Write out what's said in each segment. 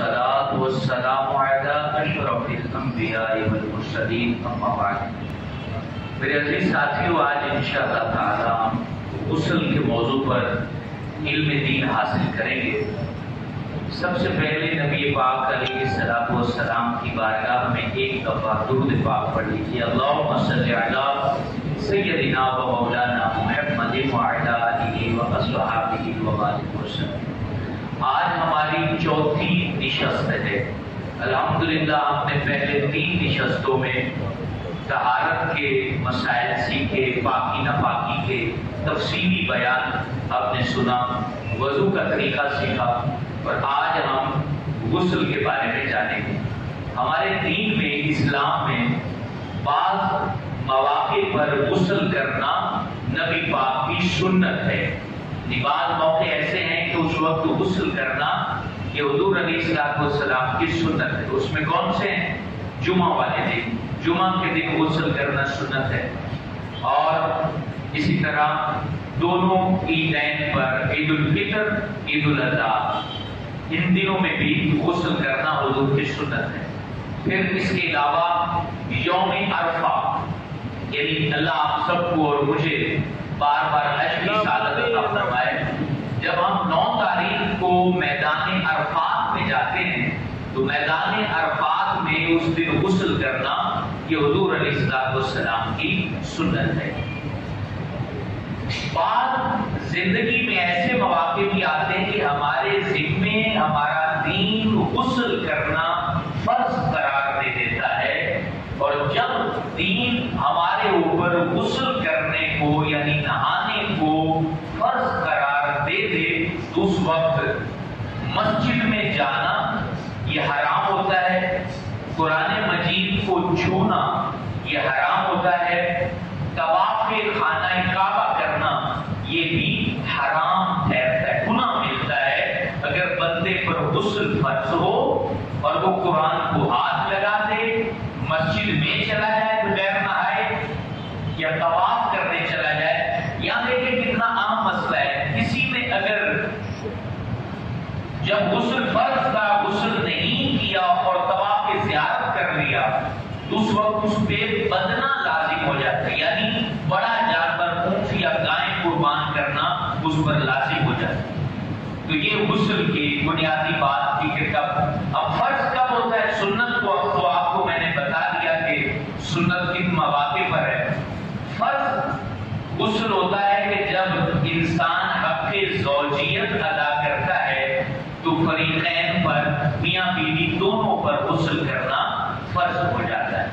والصلاة والسلام على اشرف الانبیاء والمرسلین اما بعد۔ میرے عزیز ساتھیو، آج انشاءاللہ تعالی ہم غسل کے موضوع پر علم دین حاصل کریں گے۔ سب سے پہلے نبی پاک علیہ الصلوۃ والسلام کی بارگاہ میں ایک دفعہ درود پاک پڑھ لیجیے۔ اللہم صلی علی سیدنا و مولانا محمد وعلی آلہ واصحابہ وبارک وسلم۔ آج ہماری چوتھی نشست ہے۔ الحمدللہ ہم نے پہلے 3 نشستوں میں طہارت کے مسائل سیکھے، پاکی ناپاکی کے تفصیلی بیان آپ نے سنا، وضو کا طریقہ سیکھا، اور آج ہم غسل کے بارے میں جانیں گے۔ ہمارے دین میں، اسلام میں بعض مواقع پر غسل کرنا نبی پاک کی سنت ہے۔ بعض موقع ایسے ہیں کہ اس وقت غسل کرنا یہ حضور علیہ السلام کی سنت ہے۔ اس میں کون سے ہیں؟ جمعہ والے دن، جمعہ کے دن غسل کرنا سنت ہے، اور اسی طرح دونوں عیدین پر، عید الفطر، عید الاضحیٰ، ان دنوں میں بھی غسل کرنا حضور کی سنت ہے۔ پھر اس کے علاوہ یوم عرفہ، یعنی اللہ آپ سب کو اور مجھے بار بار حج کی سعادت عطا فرمائے۔ جب ہم 9 تاریخ کو میدان عرفات میں جاتے ہیں تو میدان عرفات میں اس دن غسل کرنا یہ حضور علیہ السلام کی سنت ہے۔ بعض زندگی میں ایسے مواقع بھی آتے ہیں کہ ہمارے ذمے ہمارا دین غسل کرنا فرض قرار دے دیتا ہے، اور جب دین ہمارے اوپر غسل کرنے کو یعنی نہانے کو فرض قرار دے دے تو اس وقت مسجد میں جانا یہ حرام ہوتا ہے، قرآن مجید کو چھونا یہ حرام ہوتا ہے، طواف خانہ کعبہ کرنا یہ بھی حرام ٹھہرتا ہے، گناہ ملتا ہے اگر بندے پر غسل فرض ہو اور وہ قرآن کو ہاتھ لگا دے، مسجد میں چلا جائے بغیر نہائے، یا طواف کرنے چلا جائے۔ یہاں دیکھیں کتنا عام مسئلہ ہے، کسی نے اگر جب غسل فرض تھا غسل نہیں کیا اور طواف زیارت کر لیا تو اس وقت اس پہ بدنہ لازم ہو جاتا ہے، یعنی بڑا جانور اونٹ یا گائے قربان کرنا اس پر لازم ہو جاتا ہے۔ تو یہ غسل کی بنیادی بات تھی کہ کب اب فرض کب ہوتا ہے، سنت تو آپ کو میں نے بتا دیا کہ سنت کن مواقع پر ہے۔ فرض غسل ہوتا ہے کہ جب انسان حق زوجیت ادا کرتا ہے تو فریقین پر، میاں بیوی دونوں پر غسل کرنا فرض ہو جاتا ہے۔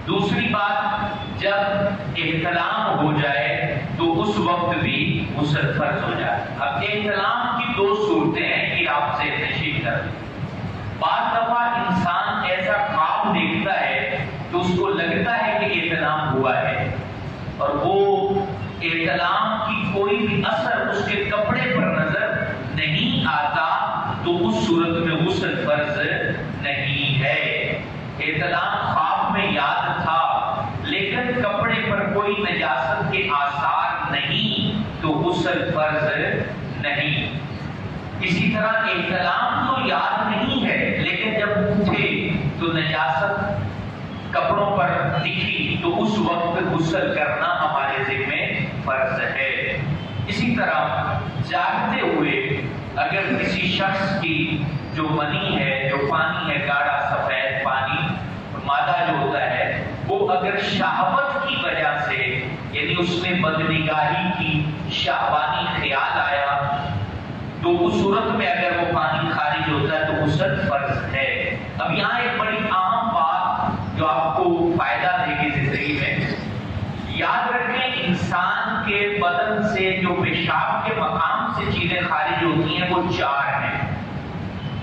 دوسری بات، جب احتلام ہو جائے تو اس وقت بھی غسل فرض ہو جاتا ہے۔ اب احتلام کی 2 صورتیں ہیں کہ آپ سے تشریح کر دیں۔ بعض دفعہ انسان ایسا خواب دیکھتا ہے تو اس کو لگتا ہے کہ احتلام ہوا ہے، اور وہ احتلام کی کوئی بھی اثر اس کے کپڑے پر نظر نہیں آتا تو اس صورت میں غسل فرض نہیں ہے۔ احتلام خواب میں یاد تھا لیکن کپڑے پر کوئی نجاست کے آثار نہیں تو غسل فرض نہیں۔ اسی طرح احتلام تو یاد نہیں ہے لیکن جب اٹھے تو نجاست کپڑوں پر دکھی تو اس وقت غسل کرنا ہمارے ذمے فرض ہے۔ اسی طرح جاگتے ہوئے اگر کسی شخص کی جو منی ہے، جو پانی ہے، گاڑھا سفید پانی، مادہ جو ہوتا ہے، وہ اگر شہوت کی وجہ سے، یعنی اس میں بدنگاہی کی شہوانی خیال آیا تو اس صورت میں اگر وہ پانی خارج ہوتا ہے تو غسل فرض ہے۔ اب یہاں ایک بڑی عام بات جو آپ کو فائدہ دے گی زندگی میں، یاد رکھیں انسان کے بدن سے جو پیشاب کے مقام سے چیزیں خارج ہوتی ہیں وہ 4 ہیں۔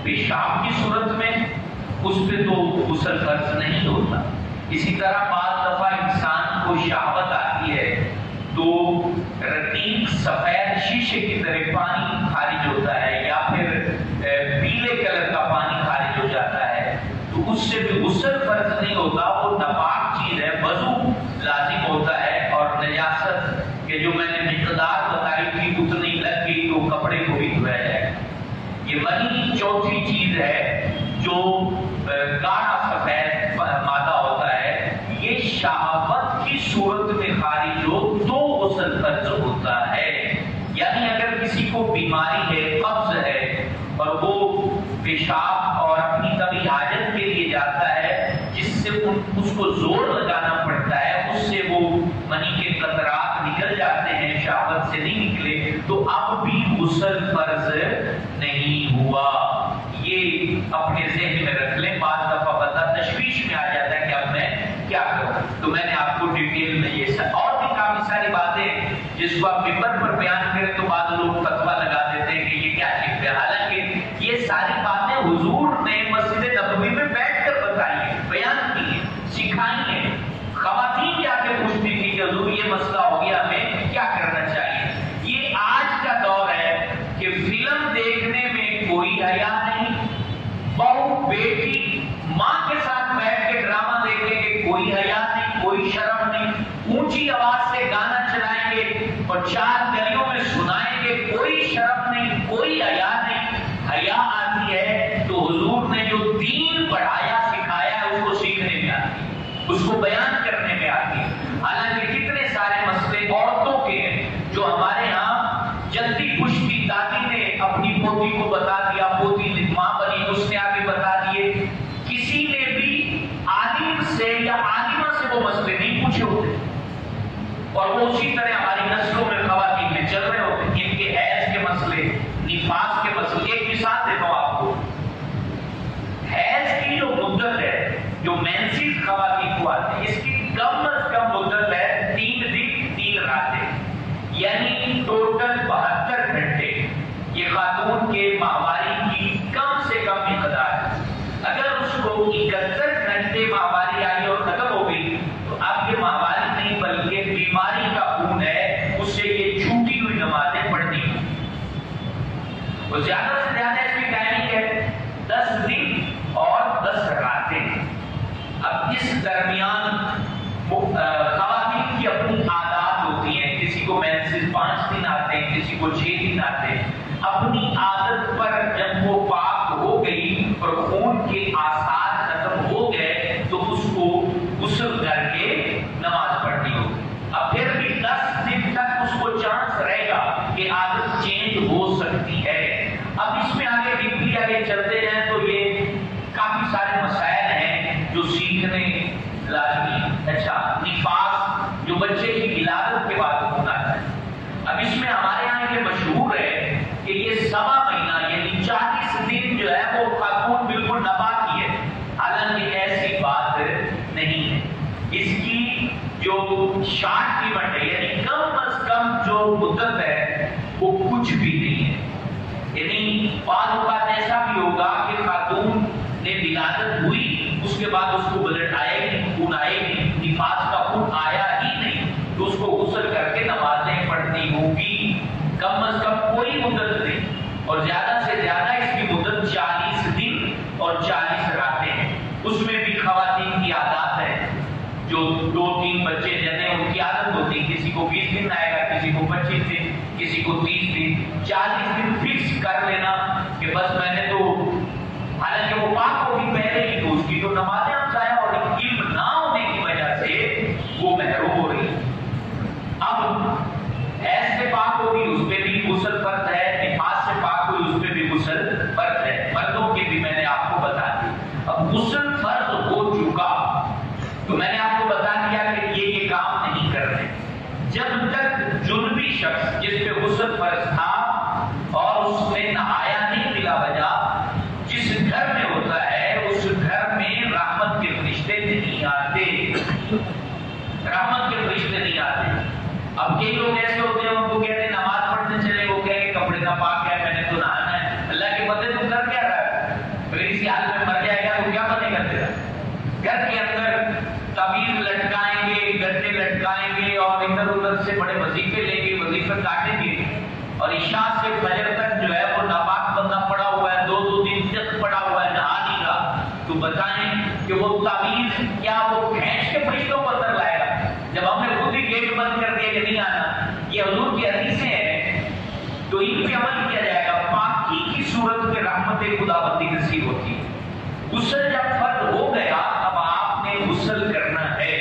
پیشاب کی صورت میں اس پہ تو غسل فرض نہیں ہوتا۔ اسی طرح بعض دفعہ انسان کو شہوت آتی ہے تو رقیق سفید شیشے کی طرح پانی خارج ہوتا ہے، یا پھر پیلے کلر کا پانی خارج ہو جاتا ہے تو اس سے بھی غسل فرض نہیں ہوتا، وہ ناپاک چیز ہے، وضو لازم ہوتا ہے، اور نجاست کہ جو میں نے مقدار بتائی تھی اتنی لگ گئی تو کپڑے کو بھی دھویا جائے۔ یہ منی چوتھی چیز ہے پیشاب اور اپنی کبھی حاجت کے لیے جاتا ہے جس سے اس کو زور لگانا پڑتا ہے، اس سے وہ منی کے قطرات نکل جاتے ہیں، شہوت سے نہیں نکلے، تو اب بھی غسل فرض نہیں ہوا۔ یہ اپنے ذہن میں رکھ لیں، بعض دفعہ بندہ تشویش میں آ جاتا ہے کہ اب میں کیا کروں۔ تو میں نے آپ کو ڈیٹیل میں یہ اور بھی کافی ساری باتیں جس کو آپ ممبر پر بیان کریں تو بعض لوگ فتویٰ لگا دیتے ہیں کہ یہ کیا چیز ہے، حالانکہ یہ ساری باتیں حضور نے مسجد نبوی میں بیٹھ کر بتائی ہیں، بیان کی ہیں، سکھائی ہیں۔ خواتین جا کے پوچھتی تھی کہ حضور یہ مسئلہ ہو گیا، ہمیں کیا کرنا چاہیے۔ یہ آج کا دور ہے کہ فلم دیکھنے میں کوئی حیا نہیں، بہو بیٹی ماں کے ساتھ بیٹھ کے ڈرامہ دیکھیں گے، کوئی حیا نہیں، کوئی شرم نہیں، اونچی آواز سے گانا چلائیں گے اور 4 گلیوں میں سنائیں گے، کوئی شرم نہیں، کوئی حیا نہیں۔ حیا آتی ہے تو حضور نے جو دین پڑھایا سکھایا ہے اس کو سیکھنے میں آتی ہے، اس کو بیان کرنے میں آتی ہے۔ حالانکہ کتنے سارے مسئلے عورتوں کے ہیں جو ہمارے ہاں جلدی پشتی دادی نے اپنی پوتی کو بتا دیا، پوتی ماں بنی اس نے آگے بتا دیے، کسی نے بھی عالم سے یا عالمہ سے وہ مسئلے نہیں پوچھے ہوتے، اور وہ اسی طرح ہماری نسلوں میں خواتین میں چل رہے ہوتے ہیں۔ ان کے حیض کے مسئلے، نفاس کے مسئلے، ایک مثال دیتا ہوں آپ کو۔ حیض کی جو مدت ہے، جو مینسز خواتین کو آتی ہے، اس کی کم از کم مدت ہے 3 دن 3 راتیں، یعنی ٹوٹل 72 گھنٹے۔ یہ خاتون کے ماہواری کی کم سے کم مقدار ہے۔ اگر اس کو 71 گھنٹے ماہواری آئی اور ختم ہو گئی تو اب یہ ماہواری نہیں بلکہ بیماری کا خون ہے، اس سے یہ چھوٹی ہوئی نمازیں پڑھنی ہیں۔ اور زیادہ سے زیادہ اس کی ٹائمنگ ہے 10 دن اور 10 راتیں۔ اب اس درمیان خواتین کی اپنی عادات ہوتی ہیں، کسی کو مینسز 5 دن آتے ہیں، کسی کو 6 دن آتے ہیں۔ اپنی عادت پر جب وہ پاک ہو گئی اور خون کے آثار ختم ہو گئے تو اس کو غسل کر کے نماز پڑھنی ہو۔ اب پھر بھی 10 دن تک اس کو چانس رہے گا کہ عادت چینج ہو سکتی ہے۔ اب اس میں آگے ڈیپلی آگے چلتے جائیں تو یہ کافی سارے مسائل ہیں جو سیکھنے لازمی۔ اچھا، نفاس جو بچے کی ولادت کے بعد ہونا ہے، اب اس میں ہمارے یہاں یہ مشہور ہے کہ یہ 7واں مہینہ یعنی 40 دن جو ہے وہ خاتون بالکل ناپاک ہے، حالانکہ ایسی بات نہیں ہے۔ اس کی جو شارٹ قیمت ہے یعنی کم از کم جو مدت ہے وہ کچھ بھی نہیں ہے۔ یعنی بعض اوقات ایسا بھی ہوگا کہ خاتون نے ولادت ہوئی، اس کے بعد اس کو بلڈ آئے گی، خون آئے گی، نفاس کا خون آیا ہی نہیں، تو اس کو غسل کر کے نمازیں پڑھنی ہوگی۔ کم از کم کوئی مدت نہیں، اور زیادہ سے زیادہ اس کی مدت 40 دن اور 40 راتیں ہیں۔ اس میں بھی خواتین کی عادات ہے، جو 2-3 بچے جنے ان کی عادت ہوتی ہے، کسی کو 20 دن آئے گا، کسی کو 25 دن، کسی کو 30 دن، 40 دن فکس کر لینا کہ بس میں نے تو، حالانکہ وہ پاک ہوگی پہلے ہی، تو اس کی تو نمازیں ہم ضائع اور علم نہ ہونے کی وجہ سے وہ محروم ہو رہی ہے۔ اب حیض سے پاک ہوگی اس پہ بھی غسل فرض ہے، نفاس سے پاک ہوئی اس پہ بھی غسل فرض ہے، مردوں کے بھی میں نے آپ کو بتا دیا۔ اب غسل فرض ہو چکا تو میں نے آپ کو بتا دیا کہ یہ کام نہیں کر رہے۔ جب تک جنبی شخص جس پہ غسل فرض تھا اور اس نے نہایا نہیں بلا وجہ، جس گھر میں ہوتا ہے اس گھر میں رحمت کے فرشتے نہیں آتے، رحمت کے فرشتے نہیں آتے۔ اب کئی لوگ ایسے ہوتے ہیں، ان کو کہتے ہیں نماز پڑھنے چلے، وہ کہیں گے کپڑے کا پاک ہے، میں نے تو نہانا ہے۔ اللہ کے بندے تو کر کیا رہا ہے؟ اگر اسی حال میں مر جائے گا تو کیا بنے گا تیرا؟ گھر کے اندر تعبیر لٹکائیں گے، گڈے لٹکائیں گے اور ادھر ادھر سے بڑے وظیفے لیں گے، وظیفے کاٹیں گے، اور عشاء سے فجر تک جو ہے وہ ناپاک بندہ پڑا ہوا ہے، 2 دن تک پڑا ہوا ہے، نہا نہیں رہا، تو بتائیں کہ وہ تعبیر کیا وہ کھینچ کے فرشتوں کو اندر لائے گا؟ جب ہم نے خود ہی گیٹ بند کر دیا کہ نہیں آنا، یہ حضور کی حدیثیں ہیں، تو ان پہ عمل کیا جائے گا۔ پاکی کی صورت میں رحمت خدا بندی نصیب ہوتی ہے۔ غسل جب فرض ہو گیا، اب آپ نے غسل کرنا ہے،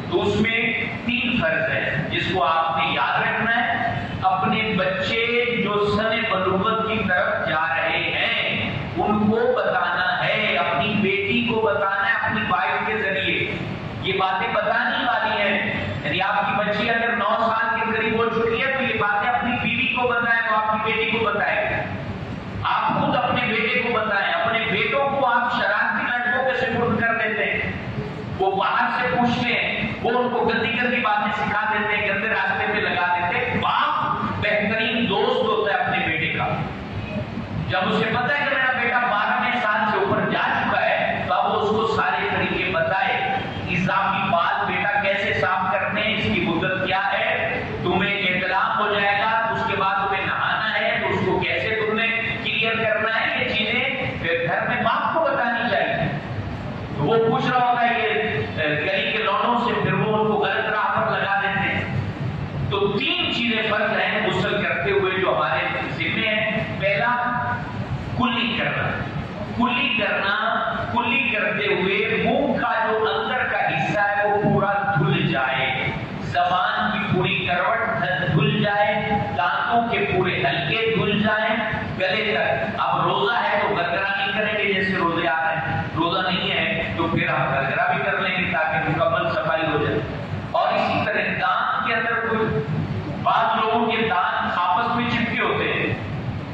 تو اس میں 3 فرض ہے جس کو آپ نے یاد رکھنا ہے۔ اپنے بچے جو سن بلوغت کی طرف جا رہے ہیں ان کو بتانا ہے، اپنی بیٹی کو بتانا ہے اپنی وائف کے ذریعے. یہ باتیں بتانے والی ہیں. یعنی آپ کی بچی اگر 9 سال کے قریب ہو چکی ہے تو یہ باتیں اپنی بیوی کو بتائیں، وہ آپ کی بیٹی کو بتائے. آپ خود اپنے بیٹے کو بتائیں. اپنے بیٹوں کو آپ شرارتی لڑکوں کے سپرد کر دیتے ہیں، وہ باہر سے پوچھتے ہیں، وہ ان کو گندی گندی باتیں سکھا دیتے ہیں، گندے راستے پہ لگا دیتے ہیں. باپ بہترین دوست ہوتا ہے اپنے بیٹے کا. جب اسے پتا ہے کہ میرا بیٹا 12 سال سے اوپر جا چکا ہے تو اب وہ اس کو سارے طریقے بتائے. اضافی بال بیٹا کیسے صاف کرنے ہیں، اس کی مدت کیا ہے، تمہیں اطلاق ہو جائے گا، اس کے بعد تمہیں نہانا ہے تو اس کو کیسے تم نے کلیئر کرنا ہے. یہ چیزیں گھر میں باپ کو بتانی چاہیے. وہ پوچھ رہا ہوتا ہے یہ گلی کے لوٹوں سے، پھر وہ ان کو غلط راہ پر لگا دیتے ہیں. تو 3 چیزیں فرض ہیں غسل کرتے ہوئے جو ہمارے ذمہ ہیں. پہلا کلی کرنا. کلی کرتے ہوئے منہ کا جو اندر کا حصہ ہے وہ پورا دھل جائے، زبان کی پوری کروٹ دھل جائے، دانتوں کے پورے ہلکے دھل جائیں، گلے تک. اب روزہ ہے تو گرگرا نہیں کریں گے جیسے روزے آ رہے ہیں. روزہ نہیں ہے تو پھر ہم گرگرا بھی کر لیں گے تاکہ مکمل صفائی ہو جائے. اور اسی طرح دانت کے اندر کوئی، بعض لوگوں کے دانت آپس میں چپکے ہوتے ہیں،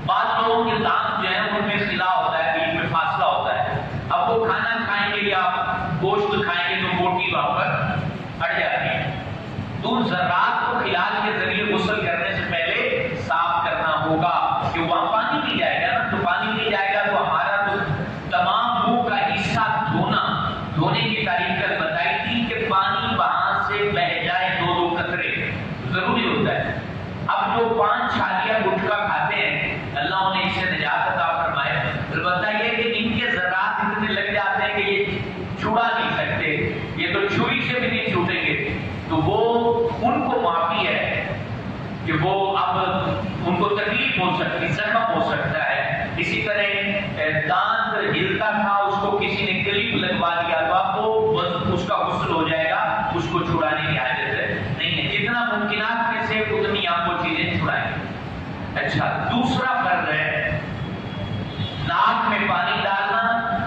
بعض لوگوں کے دانت جو ہے ان میں خلا ہوتا ہے، بیچ میں فاصلہ ہوتا ہے. اب وہ کھانا کھائیں گے یا گوشت کھائیں گے تو بوٹی وہاں پر ہٹ جاتی ہے. تو ذرات کو خلال کے ذریعے غسل کرنے سے پہلے صاف کرنا ہوگا کہ وہاں پانی نہیں جائے گا نا. تو پانی نہیں جائے گا تو ہمارا تو تمام منہ کا حصہ دھونے کی تاریخ کل بتائی تھی کہ پانی وہاں سے بہ جائے 2 قطرے ضروری ہوتا ہے. اب جو 5 چھالیاں گٹکا کھاتے ہیں اللہ انہیں اس سے نجات عطا فرمائے. البتہ یہ کہ ان کے ذرات اتنے لگ جاتے ہیں کہ یہ چھڑا نہیں سکتے، یہ تو چھری سے بھی نہیں چھوٹیں گے. تو وہ ان کو معافی ہے کہ وہ اب ان کو تکلیف ہو سکتی، زخم ہو سکتا ہے. اسی طرح دانت ہلتا تھا، اس کو کسی نے کلپ لگوا دیا تو اب وہ اس کا غسل ہو جائے گا، اس کو چھڑانے کی حاجت نہیں ہے. جتنا ممکنات میں سے اتنی آپ وہ چیزیں چھڑائیں. اچھا، دوسرا فرض ہے ناک میں پانی ڈالنا.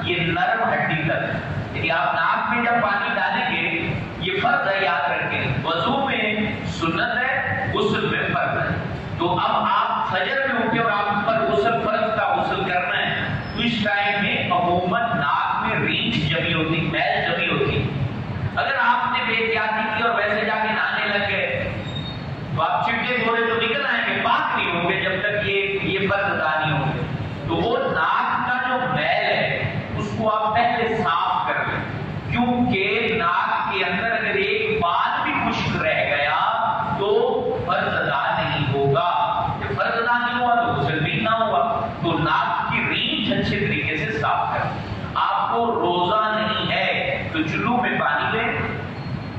یہ نرم ہڈی تک، یعنی آپ ناک میں جب پانی ڈالیں گے، یہ فرض ہے، یاد رکھیں. وضو میں سنت ہے، غسل میں فرض ہے. تو اب آپ فجر میں اٹھے اور آپ پر غسل فرض کا غسل کرنا ہے تو اس ٹائم میں عموماً ناک میں ریچھ جمی ہوتی، میل جمی ہوتی. اگر آپ نے بے احتیاطی کی اور ویسے جا کے نہانے لگ گئے تو آپ چپٹے دھوڑے تو نکل آئیں گے، پاک نہیں ہوں گے جب تک یہ فرض ادا نہیں ہوں گے. تو وہ ناک کا جو میل ہے اس کو آپ پہلے صاف کر لیں، کیونکہ ناک کے اندر اگر ایک بال بھی خشک رہ گیا تو فرض ادا نہیں ہوگا. جب فرض ادا نہیں ہوا تو غسل بھی نہ ہوا. تو ناک کی ریچھ اچھے طریقے سے صاف کر. آپ کو روزہ نہیں ہے تو چلو میں پانی لیں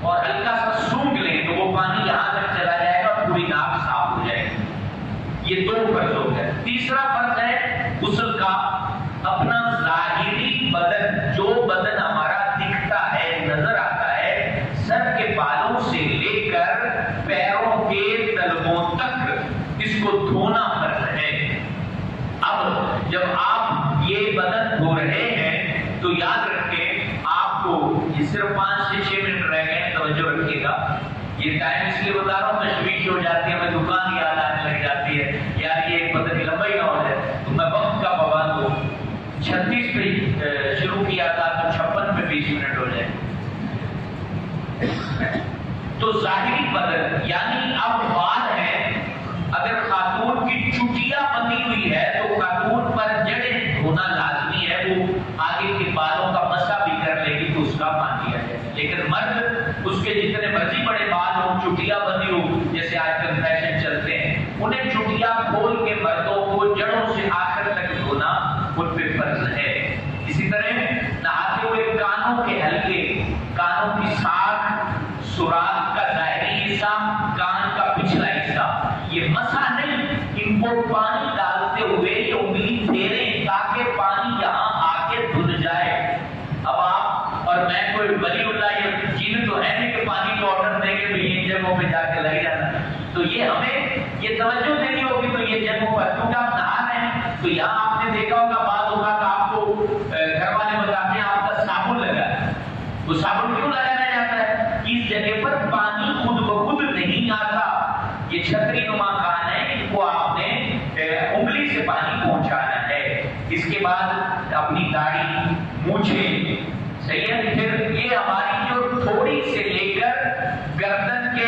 اور ہلکا سا سونگ لیں تو وہ پانی یہاں تک چلا جائے گا اور پوری ناک صاف ہو جائے گی. یہ 2 فرض ہو گئے. تیسرا فرض ہے غسل کا اپنا ظاہری بدن، جو بدن ہمارا دکھتا ہے، نظر آتا ہے، سر کے بالوں سے لے کر پیروں کے تلووں تک، اس کو دھونا فرض ہے. اب جب آپ یہ بدن دھو رہے ہیں تو یاد رکھیں آپ کو یہ صرف 5 سے 6 منٹ رہ گئے، توجہ رکھیے گا. یہ ٹائم اس لیے بتا رہا ہوں، تشویش ہو جاتی ہے، میں دکان یاد آنے لگ جاتی ہے، یار یہ پتہ نہیں لمبا ہی نہ ہو جائے. تو میں وقت کا پابند ہوں. 36 پہ شروع کیا تھا تو 56 پہ 20 منٹ ہو جائے. تو ظاہری بدن یعنی اب بات ہے، اگر خاتون کی چٹیا بندی ہوئی ہے تو خاتون پر جڑیں دھونا لازمی ہے. وہ آگے کے بالوں کا مسا بھی کر لے گی تو اس کا مان لیا جائے. لیکن مرد اس کے جتنے مرضی بڑے بال ہوں، چٹیا بندی ہو، جیسے آج کل فیشن چلتے ہیں، انہیں چٹیا کھول کے مردوں کو جڑوں سے آخر تک دھونا ان پہ فرض ہے. اسی طرح نہاتے ہوئے کانوں کے حلقے، کانوں کی ساکھ، سوراخ کا ظاہری حصہ، کان کا پچھلا حصہ، یہ مسا نہیں، ان کو پانی ڈالتے ہوئے یہ انگلی پھیریں تاکہ پانی یہاں آ کے دھل جائے. اب آپ اور میں کوئی ولی اللہ یہ چیز تو ہے نہیں کہ پانی کو آرڈر دیں گے تو یہ جگہوں پہ جا کے لگ جانا. تو یہ ہمیں یہ توجہ دینی ہوگی تو یہ جگہوں پر، کیونکہ آپ نہا رہے ہیں تو یہاں آپ نے دیکھا ہوگا بعض اوقات آپ کو داڑھی مونچھیں، صحیح ہے. پھر یہ ہماری جو تھوڑی سے لے کر گردن کے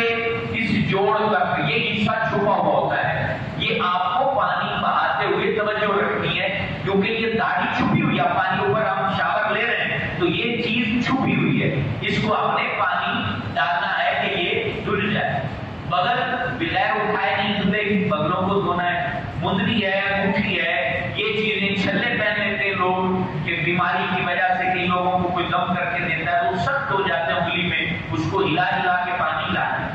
اس جوڑ تک یہ حصہ چھپا ہوا ہوتا ہے، یہ آپ کو پانی بہاتے ہوئے توجہ رکھنی ہے، کیونکہ یہ داڑھی چھپی ہوئی ہے. پانی اوپر ہم شاور لے رہے ہیں تو یہ چیز چھپی ہوئی ہے، اس کو ہم نے پانی ڈالنا ہے کہ یہ دھل جائے. بغل بغیر اٹھائے نہیں دھلے گی، بغلوں کو دھونا ہے. مندری ہے، انگوٹھی ہے، یہ چیزیں چھلے پہن لیتے ہیں لوگ کہ بیماری کی وجہ سے کئی لوگوں کو کوئی دم کر کے دیتا ہے تو سخت ہو جاتے ہیں انگلی میں، اس کو ہلا ہلا کے پانی لانا.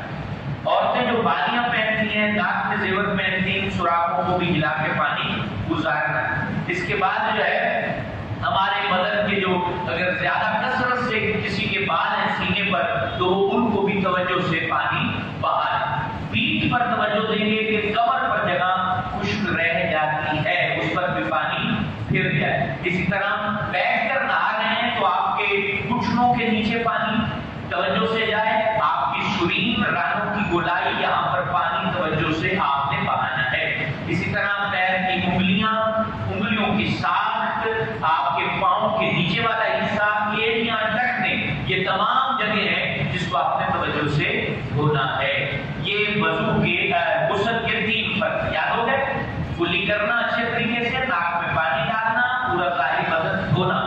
عورتیں جو بالیاں پہنتی ہیں، ناک میں زیور پہنتی ہیں، سوراخوں کو بھی ہلا کے پانی گزارنا. اس کے بعد جو ہے ہمارے بدن کے جو اگر زیادہ کثرت سے کسی کے بال ہیں سینے پر تو ان کو بھی توجہ سے پانی بہانا. پیٹھ پر توجہ دیں گے کہ کمر پر جگہ خشک رہ جاتی ہے، اس پر بھی پانی پھر جائے. اسی طرح بیٹھ کر نہا رہے ہیں تو آپ کے گھٹنوں کے نیچے پانی توجہ سے جائے، آپ کی شرین رانوں کی گولائی یہاں پر پانی توجہ سے آپ نے بہانا ہے. اسی طرح پیر کی انگلیوں کی ساخت، آپ کے پاؤں کے نیچے والا حصہ، ایڑیاں، ٹخنے، یہ تمام جگہ ہیں جس کو آپ نے توجہ سے دھونا ہے. یہ وضو کے غسل کے 3 فرض یاد ہو گئے. کلی کرنا اچھے طریقے سے، ناک میں پانی ڈالنا، پورا ظاہری بدن دھونا.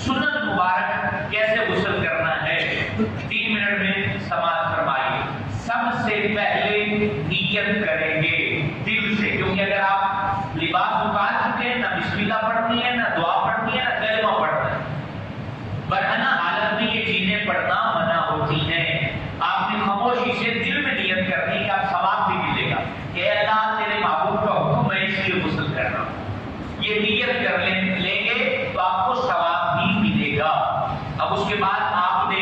سنت مبارک کیسے غسل کرنا ہے 3 منٹ میں سماعت فرمائیے. سب سے پہلے نیت کریں گے دل سے، کیونکہ اگر آپ لباس اتار چکے ہیں، نہ بسم اللہ پڑھنی ہے، نہ دعا پڑھنی ہے، نہ کلمہ پڑھنا ہے. برہنہ حالت میں یہ چیزیں پڑھنا منع ہوتی ہیں. آپ نے خاموشی سے دل میں نیت کرنی کہ آپ ثواب بھی ملے گا کہ اللہ تیرے محبوب کا حکم میں اس لیے غسل کر رہا ہوں. یہ نیت کر لیں گے تو آپ کو ثواب بھی ملے گا. اب اس کے بعد آپ نے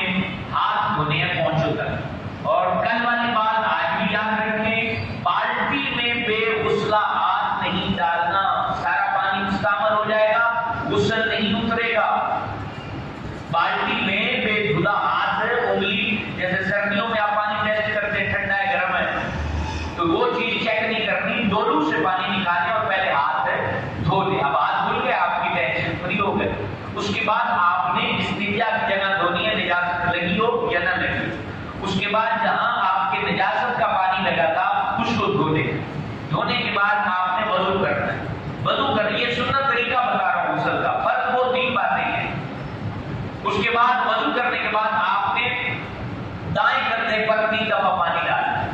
ہاتھ دھونے ہیں پونچھوں تک. اور کل والی بات آج بھی یاد رکھیں، بالٹی میں بے غسلہ ہاتھ نہیں ڈالنا، سارا پانی مستعمل ہو جائے گا، غسل نہیں اترے گا. بالٹی میں بے دھلا ہاتھ، انگلی، جیسے سردیوں میں آپ پانی ٹیسٹ کرتے ہیں ٹھنڈا ہے گرم ہے تو وہ چیز چیک نہیں کرنی، ڈولو سے پانی نکالیں اور پہلے ہاتھ دھو لیں. اب ہاتھ دھل گئے، آپ کی ٹینشن فری ہو گئے. اس کے بعد آپ نے استنجا کی جگہ دھونی ہے، نجاست لگی ہو یا نہ لگی. اس کے بعد جہاں آپ کے نجاست کا پانی لگا تھا اس کو دھو لیں. دھونے کے بعد آپ نے وضو کرنا ہے. وضو کر یہ سنت طریقہ بتا رہا ہوں غسل کا، فرق وہ 3 باتیں ہیں. اس کے بعد وضو کرنے کے بعد آپ نے دائیں کندھے پر 3 دفعہ پانی ڈالنا،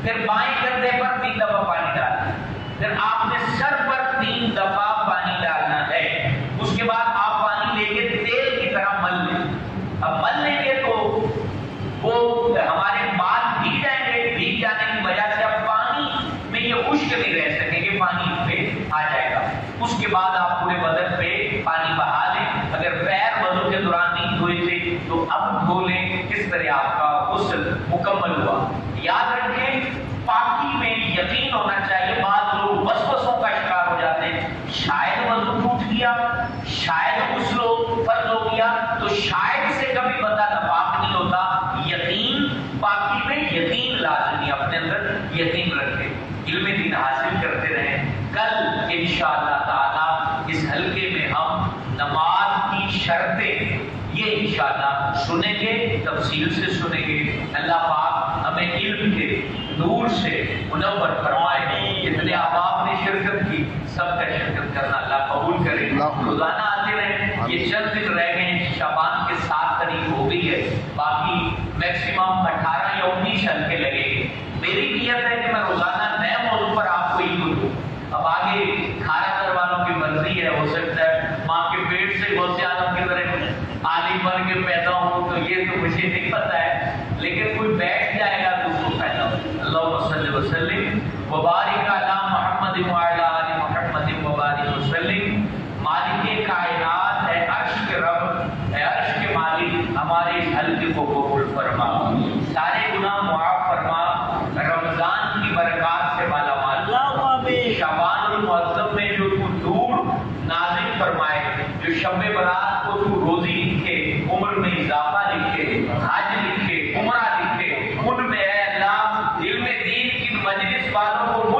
پھر بائیں کندھے پر 3 دفعہ پانی ڈالنا، پھر آپ نے سر پر 3 دفعہ پانی ڈالنا ہے. اس کے بعد آپ پانی لے کے تیل کی طرح مل لیں. اب مل لیں گے تو وہ ہمارے بال بھیگ جائیں گے، بھیگ جانے کی وجہ سے اب پانی میں یہ خشک نہیں رہ سکیں گے، پانی پہ آ جائے گا. اس کے بعد آپ پورے بدن پہ پانی بہا لیں. اگر پیر وضو کے دوران نہیں دھوئے تھے تو اب دھو لیں. کس طرح آپ کا غسل مکمل ہوا. یاد رکھیں پاکی میں یقین ہونا چاہیے. بعض لوگ وسوسوں کا شکار ہو جاتے ہیں، شاید وضو ٹوٹ گیا، شاید غسل فرض ہو گیا، تو شاید سے کبھی بندہ ناپاک نہیں ہوتا. یقین پاکی میں یقین لازمی، اپنے اندر یقین رکھیں، علم دین حاصل کرتے رہیں. کل انشاءاللہ تعالی اس حلقے میں ہم نماز کی شرطیں یہ انشاءاللہ سنیں گے، تفصیل سے سنیں گے. اللہ پاک ہمیں علم کے نور سے منور فرمائے. جتنے احباب نے شرکت کی سب کا شرکت کرنا اللہ قبول کرے. روزانہ آتے رہیں. یہ چند دن رہ گئے ہیں، شعبان کے 7 تاریخ ہو گئی ہے، باقی میکسیمم 18 یا 19 حلقے لگے گے. میری نیت ہے کہ میں روزانہ نئے موضوع پر آپ کو علم دوں. اب آگے کھارا در والوں کی مرضی ہے، ہو سکتا ہے ماں کے پیٹ سے غوث اعظم کی طرح عالم بن کے پیدا ہوں، تو یہ تو مجھے نہیں پتا ہے، لیکن کوئی بیٹھ جائے گا تو اس کو پیدا ہو. اللہم صلی وسلم وبارک علی محمد وعلی آل محمد وبارک وسلم. مالک کائنات ہے عرش کے رب، ہے عرش کے مالک، ہمارے اس حلقے کو قبول فرما، سارے گناہ معاف فرما، رمضان کی برکات سے مالا مال، شعبان المعظم میں جو تو دور نازل فرمائے، جو شب برات کو تو روزی لکھے، عمر میں اضافہ لکھے، حج لکھے، عمرہ لکھے، ان میں اے اللہ علم دین کی مجلس والوں کو